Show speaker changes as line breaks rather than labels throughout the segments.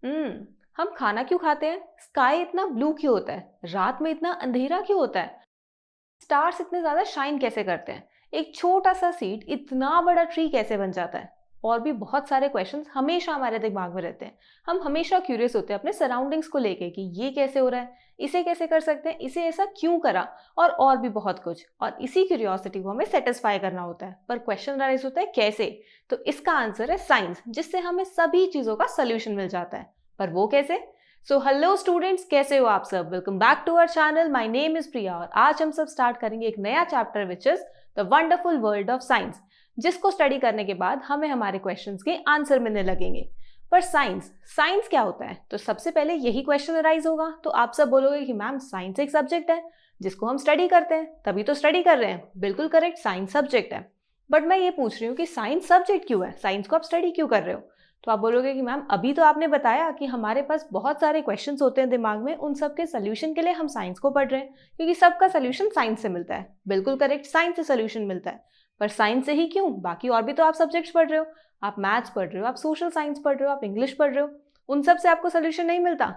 हम्म हम खाना क्यों खाते हैं? स्काई इतना ब्लू क्यों होता है? रात में इतना अंधेरा क्यों होता है? स्टार्स इतने ज्यादा शाइन कैसे करते हैं? एक छोटा सा सीड इतना बड़ा ट्री कैसे बन जाता है? और भी बहुत सारे क्वेश्चंस हमेशा हमारे दिमाग में रहते हैं। हम हमेशा क्यूरियस होते हैं अपने सराउंडिंग्स को लेके कि ये कैसे हो रहा है, इसे कैसे कर सकते हैं, इसे ऐसा क्यों करा, और भी बहुत कुछ। और इसी क्यूरियोसिटी को हमें सेटिस्फाई करना होता है, पर क्वेश्चन राइज होता है कैसे? तो इसका आंसर है साइंस, जिससे हमें सभी चीजों का सोल्यूशन मिल जाता है। पर वो कैसे? सो हेलो स्टूडेंट्स, कैसे हो आप सब? Welcome back to our channel. My name is Priya और आज हम सब स्टार्ट करेंगे एक नया chapter which is the wonderful world of science, जिसको स्टडी करने के बाद हमें हमारे क्वेश्चंस के आंसर मिलने लगेंगे। पर साइंस साइंस क्या होता है? तो सबसे पहले यही क्वेश्चन अराइज होगा। तो आप सब बोलोगे कि मैम साइंस एक सब्जेक्ट है जिसको हम स्टडी करते हैं, तभी तो स्टडी कर रहे हैं। बिल्कुल करेक्ट, साइंस सब्जेक्ट है। बट मैं ये पूछ रही हूँ कि साइंस सब्जेक्ट क्यों है? साइंस को आप स्टडी क्यों कर रहे हो? तो आप बोलोगे कि मैम अभी तो आपने बताया कि हमारे पास बहुत सारे क्वेश्चंस होते हैं दिमाग में, उन सब के सोल्यूशन के लिए हम साइंस को पढ़ रहे हैं, क्योंकि सबका सोल्यूशन साइंस से मिलता है। बिल्कुल करेक्ट, साइंस से सोल्यूशन मिलता है। पर साइंस से ही क्यों? बाकी और भी तो आप सब्जेक्ट्स पढ़ रहे हो। आप मैथ्स पढ़ रहे हो, आप सोशल साइंस पढ़ रहे हो, आप इंग्लिश पढ़ रहे हो। उन सब से आपको सोल्यूशन नहीं मिलता?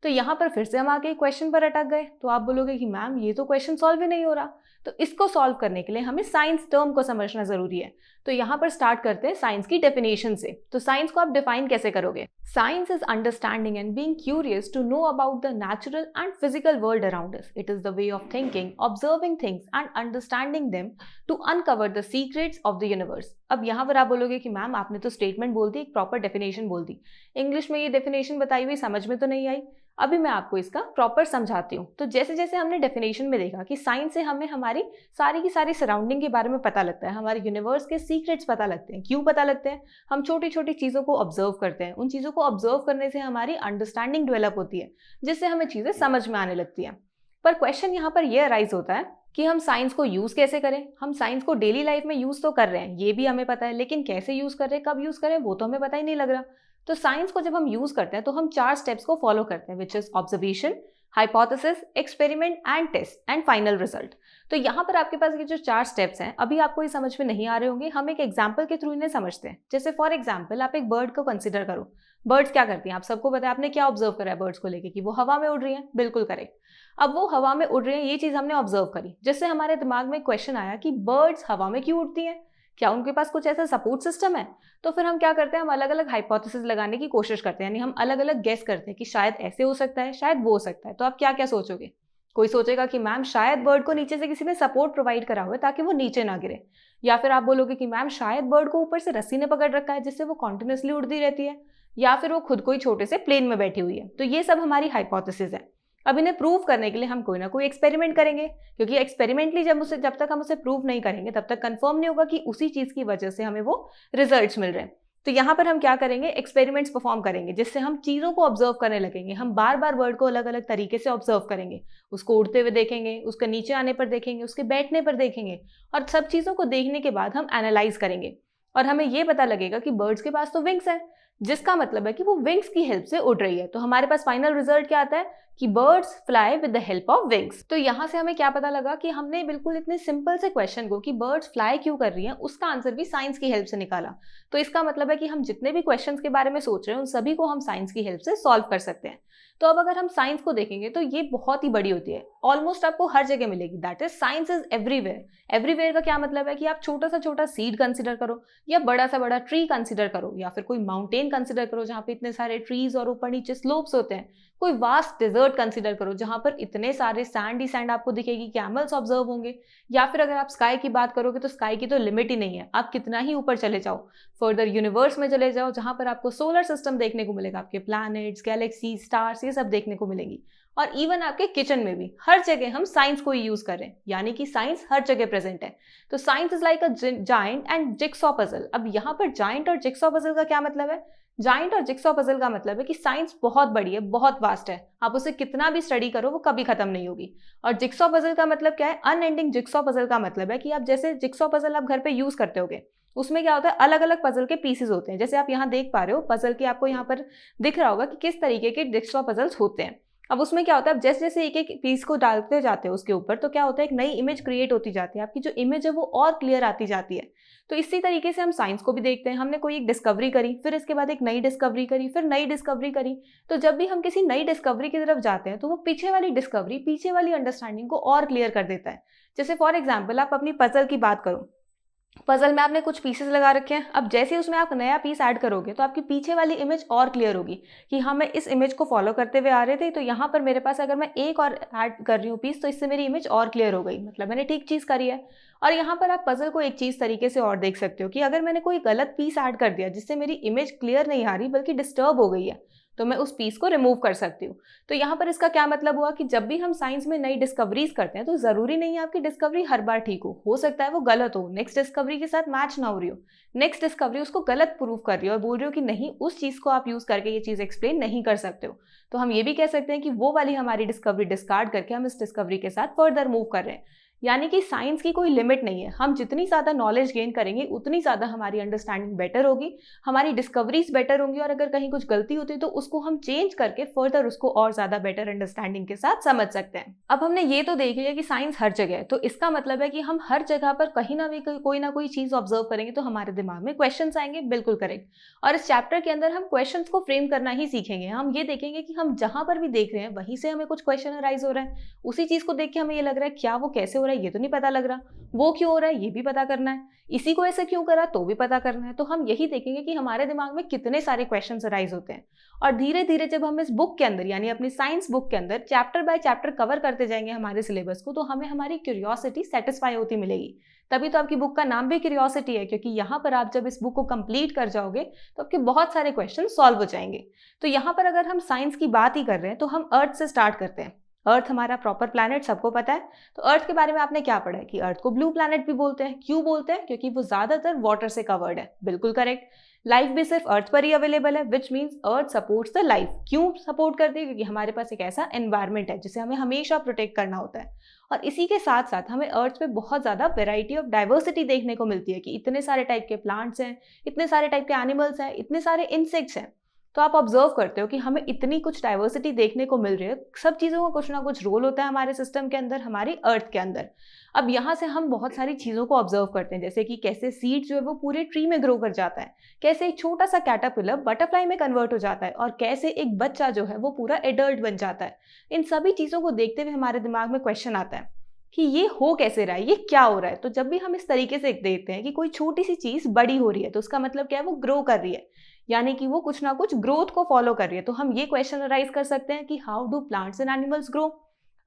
तो यहाँ पर फिर से हम आके क्वेश्चन पर अटक गए। तो आप बोलोगे कि मैम ये तो क्वेश्चन सॉल्व ही नहीं हो रहा। तो इसको सॉल्व करने के लिए हमें साइंस टर्म को समझना जरूरी है। तो यहाँ पर स्टार्ट करते हैं साइंस की डेफिनेशन से। तो साइंस को आप डिफाइन कैसे करोगे? Science is understanding and being curious to know about the natural and physical world around us. It is the way of thinking, observing things and understanding them to uncover the secrets of the universe. अब यहाँ पर आप बोलोगे कि ma'am आपने तो statement बोल दी, एक प्रॉपर डेफिनेशन बोल दी, इंग्लिश में ये डेफिनेशन बताई हुई समझ में तो नहीं आई। अभी मैं आपको इसका प्रॉपर समझाती हूँ। तो जैसे जैसे हमने डेफिनेशन में देखा कि साइंस से हमें हमारी सारी की सारी सराउंडिंग के बारे में पता लगता है, हमारे यूनिवर्स के सीक्रेट्स पता लगते हैं। क्यों पता लगते हैं? हम छोटी छोटी चीज़ों को ऑब्जर्व करते हैं, उन चीज़ों को ऑब्जर्व करने से हमारी अंडरस्टैंडिंग डेवलप होती है, जिससे हमें चीज़ें समझ में आने लगती हैं। पर क्वेश्चन यहाँ पर यह अराइज होता है कि हम साइंस को यूज़ कैसे करें? हम साइंस को डेली लाइफ में यूज़ तो कर रहे हैं, ये भी हमें पता है, लेकिन कैसे यूज़ कर रहे हैं, कब यूज़ करें, वो तो हमें पता ही नहीं लग रहा। तो साइंस को जब हम यूज़ करते हैं तो हम 4 स्टेप्स को फॉलो करते हैं, which is observation, hypothesis, experiment and test and final result. तो यहाँ पर आपके पास ये जो 4 स्टेप्स हैं, अभी आपको ये समझ में नहीं आ रहे होंगे। हम एक एग्जाम्पल के थ्रू इन्हें समझते हैं। जैसे फॉर एग्जाम्पल आप एक बर्ड को कंसिडर करो। बर्ड्स क्या करती हैं? आप सबको पता है। आपने क्या ऑब्जर्व करा है बर्ड्स को लेकर? कि वो हवा में उड़ रही हैं। बिल्कुल करेक्ट। अब वो हवा में उड़ रही हैं, ये चीज हमने ऑब्जर्व करी, जिससे हमारे दिमाग में क्वेश्चन आया कि बर्ड्स हवा में क्यों उड़ती हैं? क्या उनके पास कुछ ऐसा सपोर्ट सिस्टम है? तो फिर हम क्या करते हैं, हम अलग अलग हाइपोथेसिस लगाने की कोशिश करते हैं, यानी हम अलग अलग गेस करते हैं कि शायद ऐसे हो सकता है, शायद वो हो सकता है। तो आप क्या क्या सोचोगे? कोई सोचेगा कि मैम शायद बर्ड को नीचे से किसी ने सपोर्ट प्रोवाइड करा हुआ है ताकि वो नीचे ना गिरे। या फिर आप बोलोगे कि मैम शायद बर्ड को ऊपर से रस्सी ने पकड़ रखा है, जिससे वो कॉन्टिन्यूसली उड़ती रहती है। या फिर वो खुद को ही छोटे से प्लेन में बैठी हुई है। तो ये सब हमारी हाइपोथेसिस है। अब इन्हें प्रूव करने के लिए हम कोई ना कोई एक्सपेरिमेंट करेंगे, क्योंकि एक्सपेरिमेंटली जब तक हम उसे प्रूव नहीं करेंगे तब तक कंफर्म नहीं होगा कि उसी चीज की वजह से हमें वो रिजल्ट्स मिल रहे हैं। तो यहाँ पर हम क्या करेंगे, एक्सपेरिमेंट्स परफॉर्म करेंगे, जिससे हम चीज़ों को ऑब्जर्व करने लगेंगे। हम बार बार वर्ड को अलग अलग तरीके से ऑब्जर्व करेंगे, उसको उड़ते हुए देखेंगे, उसके नीचे आने पर देखेंगे, उसके बैठने पर देखेंगे, और सब चीज़ों को देखने के बाद हम एनालाइज करेंगे। और हमें ये पता लगेगा कि बर्ड्स के पास तो विंग्स है, जिसका मतलब है कि वो विंग्स की हेल्प से उड़ रही है। तो हमारे पास फाइनल रिजल्ट क्या आता है कि birds fly with the help of wings. तो यहाँ से हमें क्या पता लगा कि हमने बिल्कुल इतने सिंपल से क्वेश्चन को कि बर्ड्स फ्लाई क्यों कर रही हैं, उसका आंसर भी साइंस की हेल्प से निकाला। तो इसका मतलब है कि हम जितने भी क्वेश्चंस के बारे में सोच रहे हैं उन सभी को हम साइंस की हेल्प से सॉल्व कर सकते हैं। तो अब अगर हम साइंस को देखेंगे तो ये बहुत ही बड़ी होती है, ऑलमोस्ट आपको हर जगह मिलेगी। That is science is everywhere. Everywhere का क्या मतलब है कि आप छोटा सा सीड कंसिडर करो, या बड़ा सा बड़ा ट्री कंसिडर करो, या फिर कोई माउंटेन कंसिडर करो जहाँ पे इतने सारे ट्रीज और ऊपर नीचे स्लोप्स होते हैं। कोई वास्ट डेजर्ट कंसिडर करो जहां पर इतने सारे सैंड ही सैंड आपको दिखेगी, कैमल्स ऑब्जर्व होंगे। या फिर अगर आप स्काई की बात करोगे तो स्काई की तो लिमिट ही नहीं है। आप कितना ही ऊपर चले जाओ, फर्दर यूनिवर्स में चले जाओ, जहां पर आपको सोलर सिस्टम देखने को मिलेगा, आपके प्लैनेट्स, गैलेक्सी, स्टार्स, ये सब देखने को मिलेंगी। और इवन आपके किचन में भी, हर जगह हम साइंस को ही यूज कर रहे हैं, यानी कि साइंस हर जगह प्रेजेंट है। तो science is like a giant and jigsaw puzzle. अब यहाँ पर जाइंट और जिक्सॉ पजल का क्या मतलब है? जाइंट और जिक्सॉ पजल का मतलब है कि साइंस बहुत बड़ी है, बहुत वास्ट है, आप उसे कितना भी स्टडी करो वो कभी खत्म नहीं होगी। और जिक्सॉ पजल का मतलब क्या है? अनएंडिंग। जिक्सॉ पजल का मतलब है कि आप जैसे जिक्सॉ पजल आप घर पे यूज करते होगे, उसमें क्या होता है, अलग अलग पजल के पीसेस होते हैं। जैसे आप यहाँ देख पा रहे हो पजल की, आपको यहाँ पर दिख रहा होगा कि किस तरीके के जिक्सॉ पजल्स होते हैं। अब उसमें क्या होता है, अब जैसे जैसे एक एक पीस को डालते जाते हो उसके ऊपर, तो क्या होता है, एक नई इमेज क्रिएट होती जाती है, आपकी जो इमेज है वो और क्लियर आती जाती है। तो इसी तरीके से हम साइंस को भी देखते हैं। हमने कोई एक डिस्कवरी करी, फिर इसके बाद एक नई डिस्कवरी करी, फिर नई डिस्कवरी करी। तो जब भी हम किसी नई डिस्कवरी की तरफ जाते हैं तो वो पीछे वाली डिस्कवरी, पीछे वाली अंडरस्टैंडिंग को और क्लियर कर देता है। जैसे फॉर एग्जाम्पल आप अपनी पजल की बात करो, पजल में आपने कुछ पीसेस लगा रखे हैं, अब जैसे ही उसमें आप नया पीस ऐड करोगे तो आपकी पीछे वाली इमेज और क्लियर होगी कि हाँ, मैं इस इमेज को फॉलो करते हुए आ रहे थे, तो यहाँ पर मेरे पास अगर मैं एक और ऐड कर रही हूँ पीस, तो इससे मेरी इमेज और क्लियर हो गई, मतलब मैंने ठीक चीज़ करी है। और यहाँ पर आप पजल को एक चीज़ तरीके से और देख सकते हो कि अगर मैंने कोई गलत पीस ऐड कर दिया जिससे मेरी इमेज क्लियर नहीं आ रही बल्कि डिस्टर्ब हो गई है, तो मैं उस पीस को रिमूव कर सकती हूँ। तो यहाँ पर इसका क्या मतलब हुआ कि जब भी हम साइंस में नई डिस्कवरीज करते हैं तो जरूरी नहीं है आपकी डिस्कवरी हर बार ठीक हो सकता है वो गलत हो, नेक्स्ट डिस्कवरी के साथ मैच ना हो रही हो, नेक्स्ट डिस्कवरी उसको गलत प्रूव कर रही हो और बोल रही हो कि नहीं, उस चीज को आप यूज करके ये चीज एक्सप्लेन नहीं कर सकते हो। तो हम ये भी कह सकते हैं कि वो वाली हमारी डिस्कवरी डिस्कार्ड करके हम इस डिस्कवरी के साथ फर्दर मूव कर रहे हैं। यानी कि साइंस की कोई लिमिट नहीं है, हम जितनी ज़्यादा नॉलेज गेन करेंगे उतनी ज़्यादा हमारी अंडरस्टैंडिंग बेटर होगी, हमारी डिस्कवरीज बेटर होंगी, और अगर कहीं कुछ गलती होती है तो उसको हम चेंज करके फर्दर उसको और ज़्यादा बेटर अंडरस्टैंडिंग के साथ समझ सकते हैं। अब हमने ये तो देख लिया कि साइंस हर जगह है, तो इसका मतलब है कि हम हर जगह पर कहीं ना भी कोई ना कोई चीज़ ऑब्जर्व करेंगे तो हमारे दिमाग में क्वेश्चन आएंगे, बिल्कुल करेक्ट। और इस चैप्टर के अंदर हम क्वेश्चन को फ्रेम करना ही सीखेंगे। हम ये देखेंगे कि हम जहां पर भी देख रहे हैं वहीं से हमें कुछ क्वेश्चन अराइज हो रहा है, उसी चीज़ को देख के हमें ये लग रहा है क्या वो कैसे हो रहा है ये तो नहीं पता लग रहा, वो क्यों हो रहा है ये भी पता करना है, इसी को ऐसे क्यों करा तो भी पता करना है। तो हम यही देखेंगे कि हमारे दिमाग में कितने सारे क्वेश्चंस अराइज होते हैं। और धीरे धीरे जब हम इस बुक के अंदर यानी अपनी साइंस बुक के अंदर चैप्टर बाय चैप्टर कवर करते जाएंगे हमारे सिलेबस को, तो हमें हमारी क्यूरियोसिटी सेटिस्फाई होती मिलेगी। तभी तो आपकी बुक का नाम भी क्यूरियोसिटी है, क्योंकि यहाँ पर आप जब इस बुक को कंप्लीट कर जाओगे तो आपके बहुत सारे क्वेश्चन सॉल्व हो जाएंगे। तो यहाँ पर अगर हम साइंस की बात ही कर रहे हैं तो हम अर्थ से स्टार्ट करते हैं। अर्थ हमारा प्रॉपर प्लैनेट सबको पता है। तो अर्थ के बारे में आपने क्या पढ़ा है कि अर्थ को ब्लू प्लैनेट भी बोलते हैं। क्यों बोलते हैं? क्योंकि वो ज्यादातर वाटर से कवर्ड है, बिल्कुल करेक्ट। लाइफ भी सिर्फ अर्थ पर ही अवेलेबल है, which means earth supports the life. क्यों सपोर्ट करती है? क्योंकि हमारे पास एक ऐसा एनवायरमेंट है जिसे हमें हमेशा प्रोटेक्ट करना होता है। और इसी के साथ साथ हमें अर्थ पे बहुत ज्यादा वेराइटी ऑफ डाइवर्सिटी देखने को मिलती है कि इतने सारे टाइप के प्लांट्स हैं, इतने सारे टाइप के एनिमल्स हैं, इतने सारे इंसेक्ट्स हैं। तो आप ऑब्जर्व करते हो कि हमें इतनी कुछ डाइवर्सिटी देखने को मिल रही है। सब चीज़ों का कुछ ना कुछ रोल होता है हमारे सिस्टम के अंदर, हमारी अर्थ के अंदर। अब यहाँ से हम बहुत सारी चीज़ों को ऑब्जर्व करते हैं, जैसे कि कैसे सीड जो है वो पूरे ट्री में ग्रो कर जाता है, कैसे एक छोटा सा कैटरपिलर बटरफ्लाई में कन्वर्ट हो जाता है, और कैसे एक बच्चा जो है वो पूरा एडल्ट बन जाता है। इन सभी चीज़ों को देखते हुए हमारे दिमाग में क्वेश्चन आता है कि ये हो कैसे रहा है, ये क्या हो रहा है। तो जब भी हम इस तरीके से देखते हैं कि कोई छोटी सी चीज़ बड़ी हो रही है तो उसका मतलब क्या है, वो ग्रो कर रही है, यानी कि वो कुछ ना कुछ ग्रोथ को फॉलो कर रही है। तो हम ये क्वेश्चन अराइज कर सकते हैं कि how do plants and animals grow.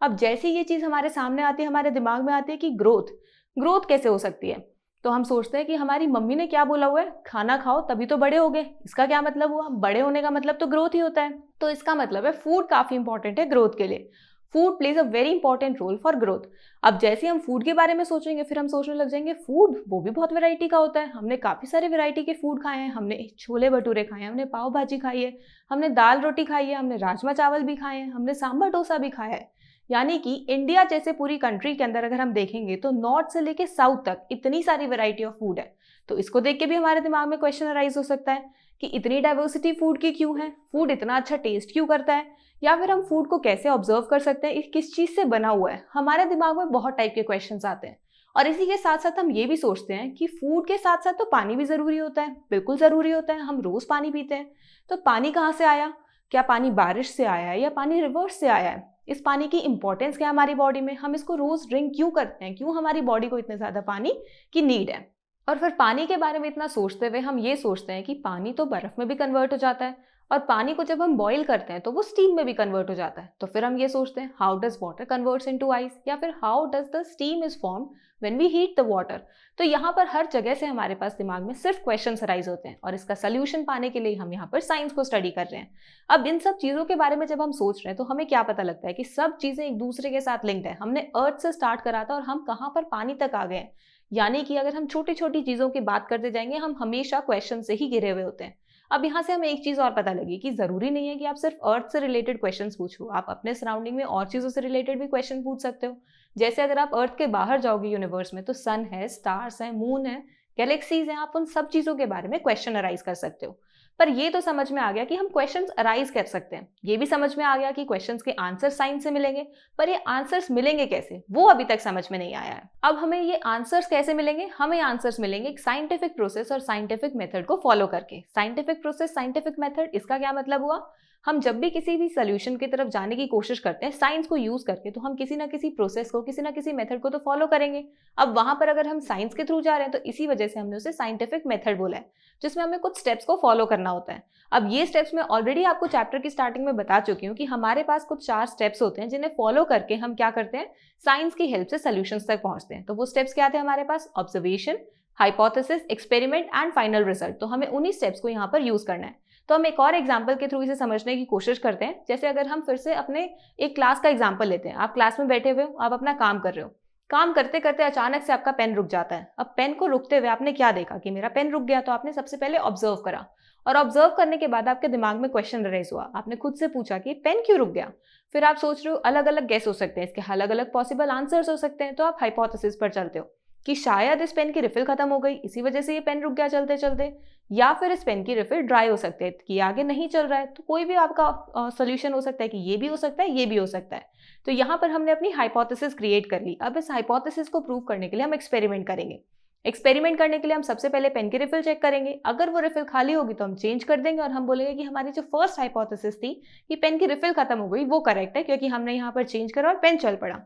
अब जैसे ये चीज हमारे सामने आती है, हमारे दिमाग में आती है कि ग्रोथ ग्रोथ कैसे हो सकती है, तो हम सोचते हैं कि हमारी मम्मी ने क्या बोला हुआ है, खाना खाओ तभी तो बड़े हो गए। इसका क्या मतलब हुआ? बड़े होने का मतलब तो ग्रोथ ही होता है। तो इसका मतलब है फूड काफी इंपॉर्टेंट है ग्रोथ के लिए। Food plays a very important role for growth. अब जैसे हम फूड के बारे में सोचेंगे फिर हम सोचने लग जाएंगे फूड वो भी बहुत वैरायटी का होता है। हमने काफ़ी सारे वैरायटी के फूड खाए हैं, हमने छोले भटूरे खाए हैं, हमने पाव भाजी खाई है, हमने दाल रोटी खाई है, हमने राजमा चावल भी खाए हैं, हमने सांभर डोसा भी खाया है। यानी कि इंडिया जैसे पूरी कंट्री के अंदर अगर हम देखेंगे तो नॉर्थ से लेके साउथ तक इतनी सारी वैरायटी ऑफ फूड है। तो इसको देख के भी हमारे दिमाग में क्वेश्चन अराइज हो सकता है कि इतनी डाइवर्सिटी फूड की क्यों है, फूड इतना अच्छा टेस्ट क्यों करता है, या फिर हम फूड को कैसे ऑब्जर्व कर सकते हैं, किस चीज़ से बना हुआ है। हमारे दिमाग में बहुत टाइप के क्वेश्चंस आते हैं। और इसी के साथ साथ हम ये भी सोचते हैं कि फूड के साथ साथ तो पानी भी ज़रूरी होता है। बिल्कुल ज़रूरी होता है, हम रोज़ पानी पीते हैं। तो पानी कहाँ से आया? क्या पानी बारिश से आया है या पानी रिवर्स से आया है? इस पानी की इंपॉर्टेंस क्या है हमारी बॉडी में? हम इसको रोज़ ड्रिंक क्यों करते हैं? क्यों हमारी बॉडी को इतने ज़्यादा पानी की नीड है? और फिर पानी के बारे में इतना सोचते हुए हम ये सोचते हैं कि पानी तो बर्फ़ में भी कन्वर्ट हो जाता है, और पानी को जब हम बॉईल करते हैं तो वो स्टीम में भी कन्वर्ट हो जाता है। तो फिर हम ये सोचते हैं how does water converts into ice, या फिर how does the steam is form when we heat the water. तो यहाँ पर हर जगह से हमारे पास दिमाग में सिर्फ क्वेश्चंस अराइज होते हैं, और इसका सोल्यूशन पाने के लिए हम यहाँ पर साइंस को स्टडी कर रहे हैं। अब इन सब चीज़ों के बारे में जब हम सोच रहे हैं तो हमें क्या पता लगता है कि सब चीज़ें एक दूसरे के साथ लिंक्ड है। हमने अर्थ से स्टार्ट करा था और हम कहाँ पर पानी तक आ गए हैं। यानी कि अगर हम छोटी छोटी चीज़ों की बात करते जाएंगे हम हमेशा क्वेश्चन से ही घिरे हुए होते हैं। अब यहाँ से हमें एक चीज़ और पता लगी कि ज़रूरी नहीं है कि आप सिर्फ अर्थ से रिलेटेड क्वेश्चंस पूछो, आप अपने सराउंडिंग में और चीज़ों से रिलेटेड भी क्वेश्चन पूछ सकते हो। जैसे अगर आप अर्थ के बाहर जाओगे यूनिवर्स में तो सन है, स्टार्स हैं, मून है, गैलेक्सीज हैं, आप उन सब चीज़ों के बारे में क्वेश्चन अराइज कर सकते हो। पर ये तो समझ में आ गया कि हम क्वेश्चंस अराइज कर सकते हैं, ये भी समझ में आ गया कि क्वेश्चंस के आंसर साइंस से मिलेंगे, पर ये आंसर्स मिलेंगे कैसे वो अभी तक समझ में नहीं आया है। अब हमें ये आंसर्स कैसे मिलेंगे? हमें आंसर्स मिलेंगे एक साइंटिफिक प्रोसेस और साइंटिफिक मेथड को फॉलो करके। साइंटिफिक प्रोसेस, साइंटिफिक मेथड, इसका क्या मतलब हुआ? हम जब भी किसी भी सोल्यूशन की तरफ जाने की कोशिश करते हैं साइंस को यूज करके, तो हम किसी ना किसी प्रोसेस को, किसी ना किसी मेथड को तो फॉलो करेंगे। अब वहां पर अगर हम साइंस के थ्रू जा रहे हैं तो इसी वजह से हमने उसे साइंटिफिक मेथड बोला है, जिसमें हमें कुछ स्टेप्स को फॉलो करना होता है। अब ये स्टेप्स मैं ऑलरेडी आपको चैप्टर की स्टार्टिंग में बता चुकी हूँ कि हमारे पास कुछ 4 स्टेप्स होते हैं जिन्हें फॉलो करके हम क्या करते हैं, साइंस की हेल्प से सोल्यूशंस तक पहुंचते हैं। तो वो स्टेप्स क्या थे हमारे पास? Observation, hypothesis, experiment and final result. तो हमें उन्हीं स्टेप्स को यहाँ पर यूज करना है। तो हम एक और एग्जाम्पल के थ्रू इसे समझने की कोशिश करते हैं। जैसे अगर हम फिर से अपने एक क्लास का एग्जाम्पल लेते हैं। आप क्लास में बैठे हुए हो, आप अपना काम कर रहे हो, काम करते करते अचानक से आपका पेन रुक जाता है। अब पेन को रुकते हुए आपने क्या देखा कि मेरा पेन रुक गया, तो आपने सबसे पहले ऑब्जर्व करा, और ऑब्जर्व करने के बाद आपके दिमाग में क्वेश्चन अराइज हुआ। आपने खुद से पूछा कि पेन क्यों रुक गया। फिर आप सोच रहे हो अलग अलग गेस हो सकते हैं, इसके अलग अलग पॉसिबल आंसर्स हो सकते हैं। तो आप हाइपोथेसिस पर चलते हो कि शायद इस पेन की रिफिल खत्म हो गई, इसी वजह से ये पेन रुक गया चलते चलते, या फिर इस पेन की रिफिल ड्राई हो सकती है कि आगे नहीं चल रहा है। तो कोई भी आपका सोल्यूशन हो सकता है कि ये भी हो सकता है, ये भी हो सकता है। तो यहाँ पर हमने अपनी हाइपोथेसिस क्रिएट कर ली। अब इस हाइपोथेसिस को प्रूव करने के लिए हम एक्सपेरिमेंट करेंगे। एक्सपेरिमेंट करने के लिए हम सबसे पहले पेन की रिफिल चेक करेंगे। अगर वो रिफिल खाली होगी तो हम चेंज कर देंगे और हम बोलेंगे कि हमारी जो फर्स्ट हाइपोथेसिस थी कि पेन की रिफिल खत्म हो गई, वो करेक्ट है, क्योंकि हमने यहाँ पर चेंज करा और पेन चल पड़ा।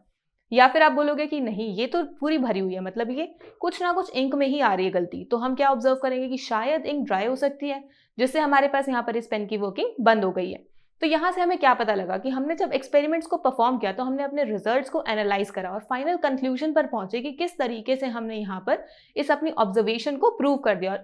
या फिर आप बोलोगे कि नहीं, ये तो पूरी भरी हुई है, मतलब ये कुछ ना कुछ इंक में ही आ रही है गलती। तो हम क्या ऑब्जर्व करेंगे कि शायद इंक ड्राई हो सकती है, जिससे हमारे पास यहाँ पर इस पेन की वर्किंग बंद हो गई है। तो यहाँ से हमें क्या पता लगा कि हमने जब एक्सपेरिमेंट्स को परफॉर्म किया तो हमने अपने रिजल्ट्स को एनालाइज करा और फाइनल कंक्लूजन पर पहुंचे कि किस तरीके से हमने यहाँ पर इस अपनी ऑब्जर्वेशन को प्रूव कर दिया और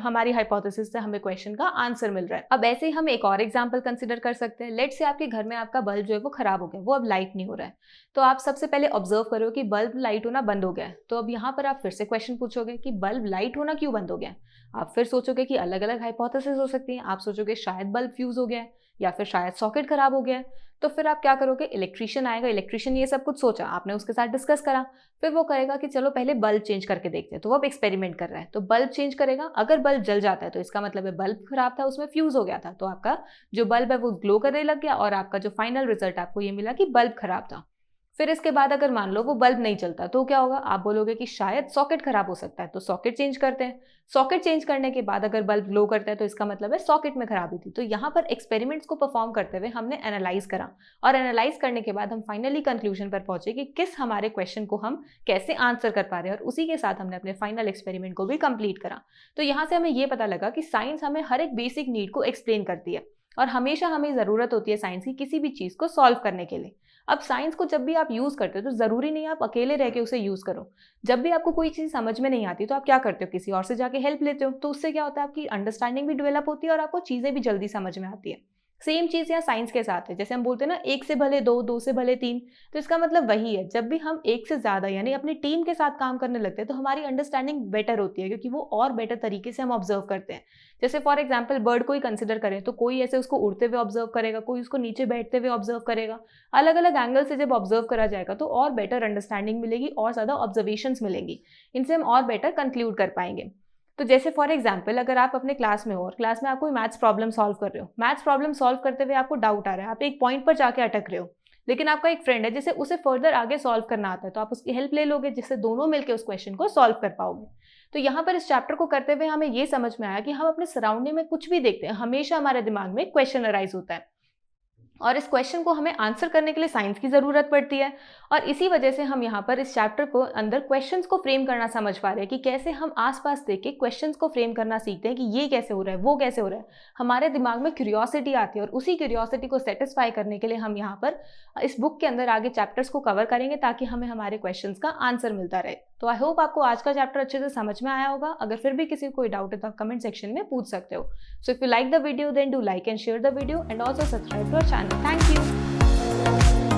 हमारी हाइपोथेसिस से हमें क्वेश्चन का आंसर मिल रहा है। अब ऐसे ही हम एक और एग्जाम्पल कंसिडर कर सकते हैं। लेट से आपके घर में आपका बल्ब जो है वो खराब हो गया, वो अब लाइट नहीं हो रहा है। तो आप सबसे पहले ऑब्जर्व करो कि बल्ब लाइट होना बंद हो गया है। तो अब यहाँ पर आप फिर से क्वेश्चन पूछोगे कि बल्ब लाइट होना क्यों बंद हो गया। आप फिर सोचोगे कि अलग अलग हाइपोथेसिस हो सकती हैं। आप सोचोगे शायद बल्ब फ्यूज हो गया है, या फिर शायद सॉकेट खराब हो गया है। तो फिर आप क्या करोगे, इलेक्ट्रीशियन आएगा, इलेक्ट्रीशियन ये सब कुछ सोचा, आपने उसके साथ डिस्कस करा, फिर वो कहेगा कि चलो पहले बल्ब चेंज करके देखते हैं। तो वो अब एक्सपेरिमेंट कर रहा है, तो बल्ब चेंज करेगा। अगर बल्ब जल जाता है तो इसका मतलब है बल्ब खराब था, उसमें फ्यूज हो गया था। तो आपका जो बल्ब है वो ग्लो करने लग गया और आपका जो फाइनल रिजल्ट आपको ये मिला कि बल्ब खराब था। फिर इसके बाद अगर मान लो वो बल्ब नहीं चलता तो क्या होगा, आप बोलोगे कि शायद सॉकेट खराब हो सकता है, तो सॉकेट चेंज करते हैं। सॉकेट चेंज करने के बाद अगर बल्ब ग्लो करता है तो इसका मतलब है सॉकेट में खराबी थी। तो यहाँ पर एक्सपेरिमेंट्स को परफॉर्म करते हुए हमने एनालाइज करा, और एनालाइज करने के बाद हम फाइनली कंक्लूजन पर पहुंचे कि किस हमारे क्वेश्चन को हम कैसे आंसर कर पा रहे हैं, और उसी के साथ हमने अपने फाइनल एक्सपेरिमेंट को भी कंप्लीट करा। तो यहाँ से हमें ये पता लगा कि साइंस हमें हर एक बेसिक नीड को एक्सप्लेन करती है, और हमेशा हमें ज़रूरत होती है साइंस की किसी भी चीज़ को सॉल्व करने के लिए। अब साइंस को जब भी आप यूज़ करते हो तो ज़रूरी नहीं आप अकेले रह के उसे यूज़ करो। जब भी आपको कोई चीज़ समझ में नहीं आती तो आप क्या करते हो, किसी और से जाके हेल्प लेते हो। तो उससे क्या होता है, आपकी अंडरस्टैंडिंग भी डेवलप होती है और आपको चीज़ें भी जल्दी समझ में आती है। सेम चीज़ यहाँ साइंस के साथ है। जैसे हम बोलते हैं ना, 1 से भले 2, 2 से भले 3, तो इसका मतलब वही है। जब भी हम एक से ज़्यादा यानी अपनी टीम के साथ काम करने लगते हैं तो हमारी अंडरस्टैंडिंग बेटर होती है, क्योंकि वो और बेटर तरीके से हम ऑब्जर्व करते हैं। जैसे फॉर एग्जाम्पल बर्ड को ही कंसिडर करें तो कोई ऐसे उसको उड़ते हुए ऑब्जर्व करेगा, कोई उसको नीचे बैठते हुए ऑब्जर्व करेगा। अलग अलग एंगल से जब ऑब्जर्व करा जाएगा तो और बेटर अंडरस्टैंडिंग मिलेगी और ज़्यादा ऑब्जर्वेशंस मिलेंगी, इनसे हम और बेटर कंक्लूड कर पाएंगे। तो जैसे फॉर एग्जाम्पल अगर आप अपने क्लास में हो और क्लास में आप कोई मैथ्स प्रॉब्लम सॉल्व कर रहे हो, मैथ्स प्रॉब्लम सॉल्व करते हुए आपको डाउट आ रहा है, आप एक पॉइंट पर जाके अटक रहे हो, लेकिन आपका एक फ्रेंड है जिसे उसे फर्दर आगे सॉल्व करना आता है, तो आप उसकी हेल्प ले लोगे, जिससे दोनों मिलकर उस क्वेश्चन को सॉल्व कर पाओगे। तो यहाँ पर इस चैप्टर को करते हुए हमें ये समझ में आया कि हम अपने सराउंडिंग में कुछ भी देखते हैं, हमेशा हमारे दिमाग में क्वेश्चन अराइज होता है, और इस क्वेश्चन को हमें आंसर करने के लिए साइंस की ज़रूरत पड़ती है। और इसी वजह से हम यहाँ पर इस चैप्टर को अंदर क्वेश्चंस को फ्रेम करना समझ पा रहे हैं कि कैसे हम आसपास देख के क्वेश्चंस को फ्रेम करना सीखते हैं कि ये कैसे हो रहा है, वो कैसे हो रहा है। हमारे दिमाग में क्यूरियोसिटी आती है, और उसी क्यूरियोसिटी को सेटिस्फाई करने के लिए हम यहाँ पर इस बुक के अंदर आगे चैप्टर्स को कवर करेंगे, ताकि हमें हमारे क्वेश्चन का आंसर मिलता रहे। तो आई होप आपको आज का चैप्टर अच्छे से समझ में आया होगा। अगर फिर भी किसी को कोई डाउट है तो आप कमेंट सेक्शन में पूछ सकते हो। So if you like the video then do like and share the video and also subscribe to our channel. Thank you.